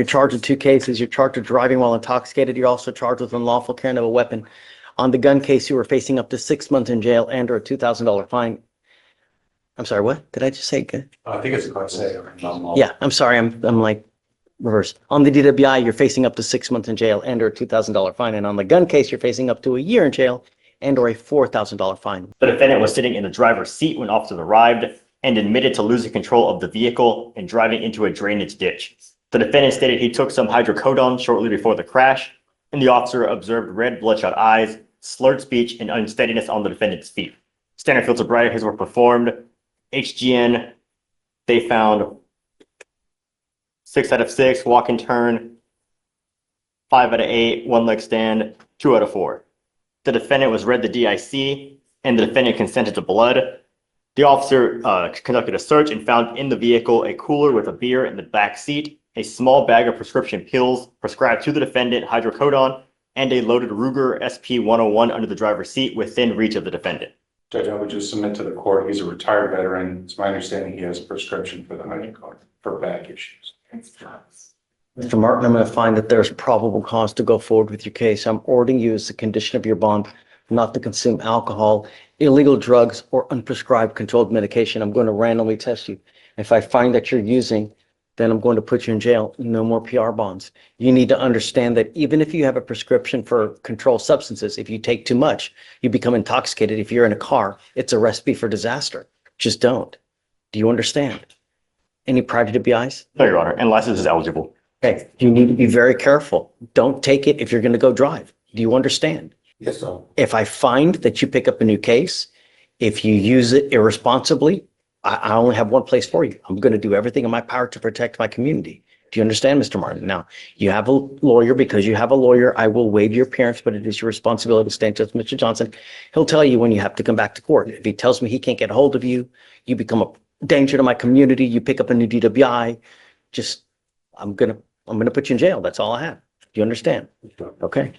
You're charged with two cases. You're charged with driving while intoxicated. You're also charged with unlawful carrying of a weapon. On the gun case, you were facing up to 6 months in jail and or a $2,000 fine. I'm sorry, what? Did I just say? I think it's a class A. Yeah, I'm sorry. I'm like reverse. On the DWI, you're facing up to 6 months in jail and or a $2,000 fine. And on the gun case, you're facing up to a year in jail and or a $4,000 fine. The defendant was sitting in the driver's seat when officers arrived and admitted to losing control of the vehicle and driving into a drainage ditch. The defendant stated he took some hydrocodone shortly before the crash, and the officer observed red bloodshot eyes, slurred speech, and unsteadiness on the defendant's feet. Standard field sobriety were performed. HGN, they found 6 out of 6, walk and turn, 5 out of 8, one leg stand, 2 out of 4. The defendant was read the DIC, and the defendant consented to blood. The officer conducted a search and found in the vehicle a cooler with a beer in the back seat, a small bag of prescription pills prescribed to the defendant, hydrocodone, and a loaded Ruger SP-101 under the driver's seat within reach of the defendant. Judge, I would just submit to the court, he's a retired veteran. It's my understanding he has a prescription for the hydrocodone for back issues. Mr. Martin, I'm going to find that there's probable cause to go forward with your case. I'm ordering you as a condition of your bond not to consume alcohol, illegal drugs, or unprescribed controlled medication. I'm going to randomly test you. If I find that you're using, then I'm going to put you in jail. No more PR bonds. You need to understand that even if you have a prescription for controlled substances, if you take too much, you become intoxicated. If you're in a car, it's a recipe for disaster. Just don't. Do you understand? Any prior DWIs? No, Your Honor, and license is eligible. Okay, you need to be very careful. Don't take it if you're going to go drive. Do you understand? Yes, sir. If I find that you pick up a new case, if you use it irresponsibly, I only have one place for you. I'm going to do everything in my power to protect my community. Do you understand, Mr. Martin? Now, you have a lawyer. Because you have a lawyer, I will waive your appearance, but it is your responsibility to stand with Mr. Johnson. He'll tell you when you have to come back to court. If he tells me he can't get a hold of you, you become a danger to my community, you pick up a new DWI, just, I'm gonna put you in jail. That's all I have. Do you understand? Okay.